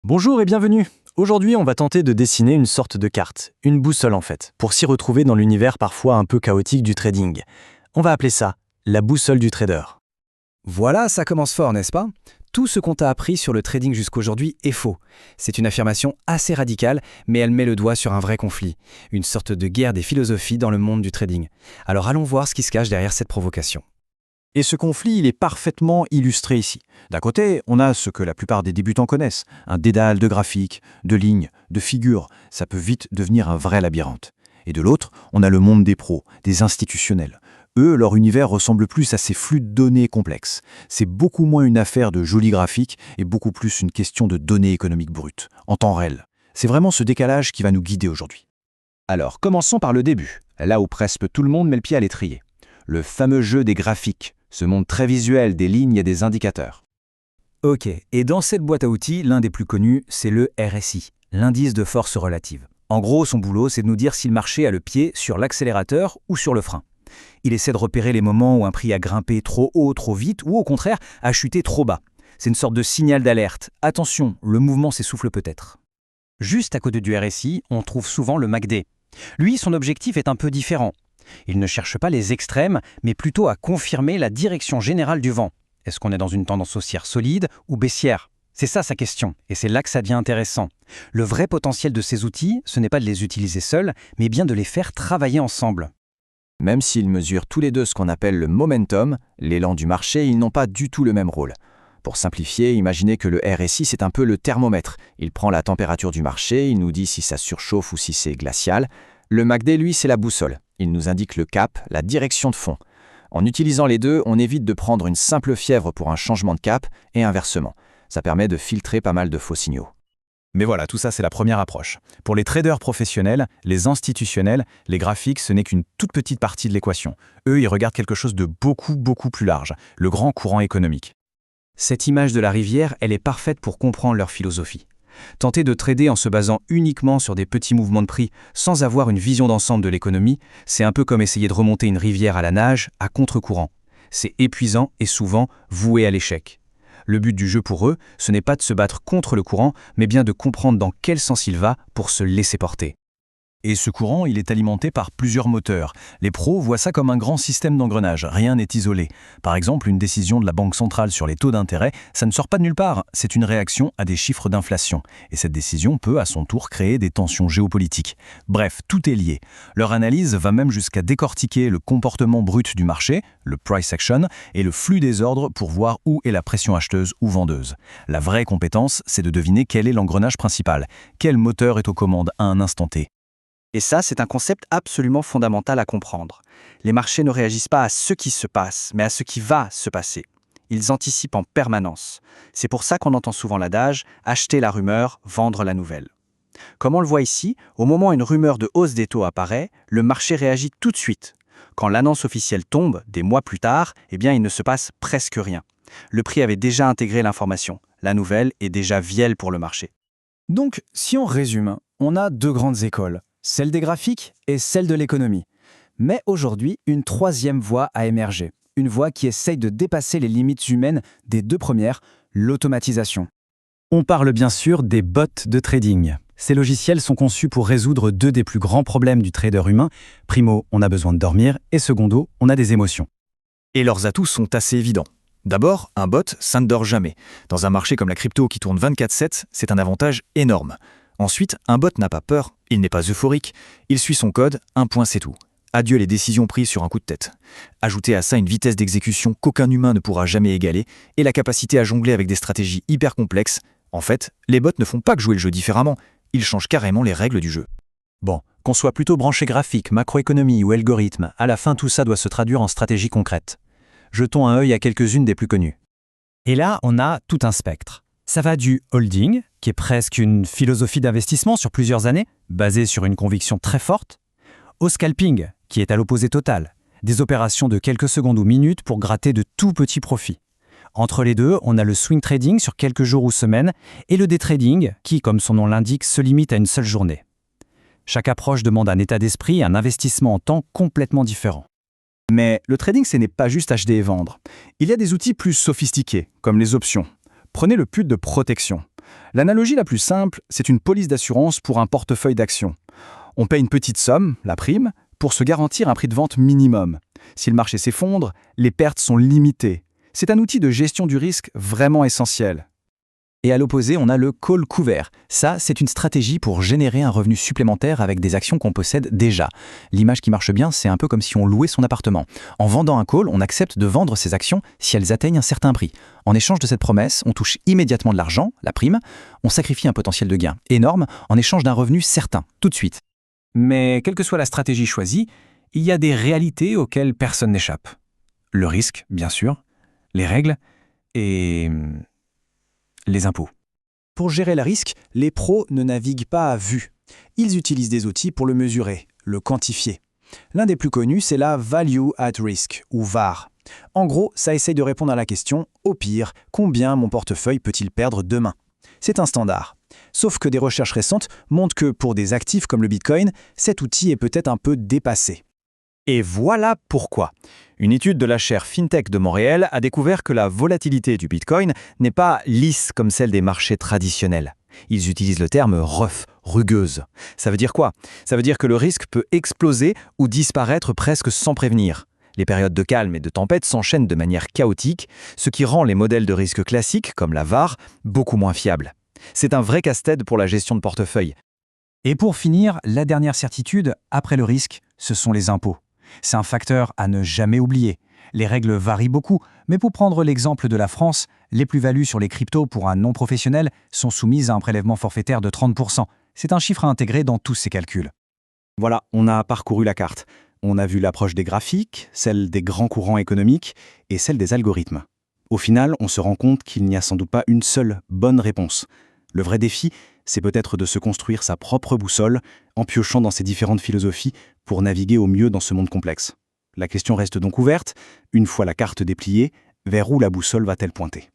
Bonjour et bienvenue. Aujourd'hui, on va tenter de dessiner une sorte de carte, une boussole en fait, pour s'y retrouver dans l'univers parfois un peu chaotique du trading. On va appeler ça la boussole du trader. Voilà, ça commence fort, n'est-ce pas? Tout ce qu'on t'a appris sur le trading jusqu'aujourd'hui est faux. C'est une affirmation assez radicale, mais elle met le doigt sur un vrai conflit, une sorte de guerre des philosophies dans le monde du trading. Alors allons voir ce qui se cache derrière cette provocation. Et ce conflit, il est parfaitement illustré ici. D'un côté, on a ce que la plupart des débutants connaissent, un dédale de graphiques, de lignes, de figures. Ça peut vite devenir un vrai labyrinthe. Et de l'autre, on a le monde des pros, des institutionnels. Eux, leur univers ressemble plus à ces flux de données complexes. C'est beaucoup moins une affaire de jolis graphiques et beaucoup plus une question de données économiques brutes, en temps réel. C'est vraiment ce décalage qui va nous guider aujourd'hui. Alors, commençons par le début, là où presque tout le monde met le pied à l'étrier. Le fameux jeu des graphiques, ce monde très visuel des lignes et des indicateurs. Ok, et dans cette boîte à outils, l'un des plus connus, c'est le RSI, l'indice de force relative. En gros, son boulot, c'est de nous dire si le marché a le pied sur l'accélérateur ou sur le frein. Il essaie de repérer les moments où un prix a grimpé trop haut, trop vite, ou au contraire, a chuté trop bas. C'est une sorte de signal d'alerte. Attention, le mouvement s'essouffle peut-être. Juste à côté du RSI, on trouve souvent le MACD. Lui, son objectif est un peu différent. Il ne cherche pas les extrêmes, mais plutôt à confirmer la direction générale du vent. Est-ce qu'on est dans une tendance haussière solide ou baissière? C'est ça sa question, et c'est là que ça devient intéressant. Le vrai potentiel de ces outils, ce n'est pas de les utiliser seuls, mais bien de les faire travailler ensemble. Même s'ils mesurent tous les deux ce qu'on appelle le momentum, l'élan du marché, ils n'ont pas du tout le même rôle. Pour simplifier, imaginez que le RSI, c'est un peu le thermomètre. Il prend la température du marché, il nous dit si ça surchauffe ou si c'est glacial. Le MACD, lui, c'est la boussole. Il nous indique le cap, la direction de fond. En utilisant les deux, on évite de prendre une simple fièvre pour un changement de cap et inversement. Ça permet de filtrer pas mal de faux signaux. Mais voilà, tout ça c'est la première approche. Pour les traders professionnels, les institutionnels, les graphiques, ce n'est qu'une toute petite partie de l'équation. Eux, ils regardent quelque chose de beaucoup plus large, le grand courant économique. Cette image de la rivière, elle est parfaite pour comprendre leur philosophie. Tenter de trader en se basant uniquement sur des petits mouvements de prix sans avoir une vision d'ensemble de l'économie, c'est un peu comme essayer de remonter une rivière à la nage à contre-courant. C'est épuisant et souvent voué à l'échec. Le but du jeu pour eux, ce n'est pas de se battre contre le courant, mais bien de comprendre dans quel sens il va pour se laisser porter. Et ce courant, il est alimenté par plusieurs moteurs. Les pros voient ça comme un grand système d'engrenage, rien n'est isolé. Par exemple, une décision de la Banque centrale sur les taux d'intérêt, ça ne sort pas de nulle part, c'est une réaction à des chiffres d'inflation. Et cette décision peut à son tour créer des tensions géopolitiques. Bref, tout est lié. Leur analyse va même jusqu'à décortiquer le comportement brut du marché, le price action, et le flux des ordres pour voir où est la pression acheteuse ou vendeuse. La vraie compétence, c'est de deviner quel est l'engrenage principal, quel moteur est aux commandes à un instant T. Et ça, c'est un concept absolument fondamental à comprendre. Les marchés ne réagissent pas à ce qui se passe, mais à ce qui va se passer. Ils anticipent en permanence. C'est pour ça qu'on entend souvent l'adage « acheter la rumeur, vendre la nouvelle ». Comme on le voit ici, au moment où une rumeur de hausse des taux apparaît, le marché réagit tout de suite. Quand l'annonce officielle tombe, des mois plus tard, eh bien, il ne se passe presque rien. Le prix avait déjà intégré l'information. La nouvelle est déjà vielle pour le marché. Donc, si on résume, on a deux grandes écoles, celle des graphiques et celle de l'économie. Mais aujourd'hui, une troisième voie a émergé. Une voie qui essaye de dépasser les limites humaines des deux premières, l'automatisation. On parle bien sûr des bots de trading. Ces logiciels sont conçus pour résoudre deux des plus grands problèmes du trader humain. Primo, on a besoin de dormir, et secondo, on a des émotions. Et leurs atouts sont assez évidents. D'abord, un bot, ça ne dort jamais. Dans un marché comme la crypto qui tourne 24/7, c'est un avantage énorme. Ensuite, un bot n'a pas peur, il n'est pas euphorique, il suit son code, un point c'est tout. Adieu les décisions prises sur un coup de tête. Ajoutez à ça une vitesse d'exécution qu'aucun humain ne pourra jamais égaler et la capacité à jongler avec des stratégies hyper complexes. En fait, les bots ne font pas que jouer le jeu différemment, ils changent carrément les règles du jeu. Bon, qu'on soit plutôt branché graphique, macroéconomie ou algorithme, à la fin tout ça doit se traduire en stratégie concrète. Jetons un œil à quelques-unes des plus connues. Et là, on a tout un spectre. Ça va du holding, qui est presque une philosophie d'investissement sur plusieurs années, basée sur une conviction très forte, au scalping, qui est à l'opposé total, des opérations de quelques secondes ou minutes pour gratter de tout petits profits. Entre les deux, on a le swing trading sur quelques jours ou semaines et le day trading qui, comme son nom l'indique, se limite à une seule journée. Chaque approche demande un état d'esprit et un investissement en temps complètement différent. Mais le trading, ce n'est pas juste acheter et vendre. Il y a des outils plus sophistiqués, comme les options. Prenez le put de protection. L'analogie la plus simple, c'est une police d'assurance pour un portefeuille d'actions. On paie une petite somme, la prime, pour se garantir un prix de vente minimum. Si le marché s'effondre, les pertes sont limitées. C'est un outil de gestion du risque vraiment essentiel. Et à l'opposé, on a le call couvert. Ça, c'est une stratégie pour générer un revenu supplémentaire avec des actions qu'on possède déjà. L'image qui marche bien, c'est un peu comme si on louait son appartement. En vendant un call, on accepte de vendre ses actions si elles atteignent un certain prix. En échange de cette promesse, on touche immédiatement de l'argent, la prime, on sacrifie un potentiel de gain énorme en échange d'un revenu certain, tout de suite. Mais quelle que soit la stratégie choisie, il y a des réalités auxquelles personne n'échappe. Le risque, bien sûr, les règles et les impôts. Pour gérer le risque, les pros ne naviguent pas à vue. Ils utilisent des outils pour le mesurer, le quantifier. L'un des plus connus, c'est la Value at Risk, ou VAR. En gros, ça essaye de répondre à la question « Au pire, combien mon portefeuille peut-il perdre demain ?» C'est un standard. Sauf que des recherches récentes montrent que pour des actifs comme le Bitcoin, cet outil est peut-être un peu dépassé. Et voilà pourquoi. Une étude de la chaire FinTech de Montréal a découvert que la volatilité du Bitcoin n'est pas lisse comme celle des marchés traditionnels. Ils utilisent le terme rough, rugueuse. Ça veut dire quoi? Ça veut dire que le risque peut exploser ou disparaître presque sans prévenir. Les périodes de calme et de tempête s'enchaînent de manière chaotique, ce qui rend les modèles de risque classiques, comme la VAR, beaucoup moins fiables. C'est un vrai casse-tête pour la gestion de portefeuille. Et pour finir, la dernière certitude, après le risque, ce sont les impôts. C'est un facteur à ne jamais oublier. Les règles varient beaucoup, mais pour prendre l'exemple de la France, les plus-values sur les cryptos pour un non-professionnel sont soumises à un prélèvement forfaitaire de 30%. C'est un chiffre à intégrer dans tous ces calculs. Voilà, on a parcouru la carte. On a vu l'approche des graphiques, celle des grands courants économiques et celle des algorithmes. Au final, on se rend compte qu'il n'y a sans doute pas une seule bonne réponse. Le vrai défi, c'est peut-être de se construire sa propre boussole en piochant dans ces différentes philosophies pour naviguer au mieux dans ce monde complexe. La question reste donc ouverte. Une fois la carte dépliée, vers où la boussole va-t-elle pointer ?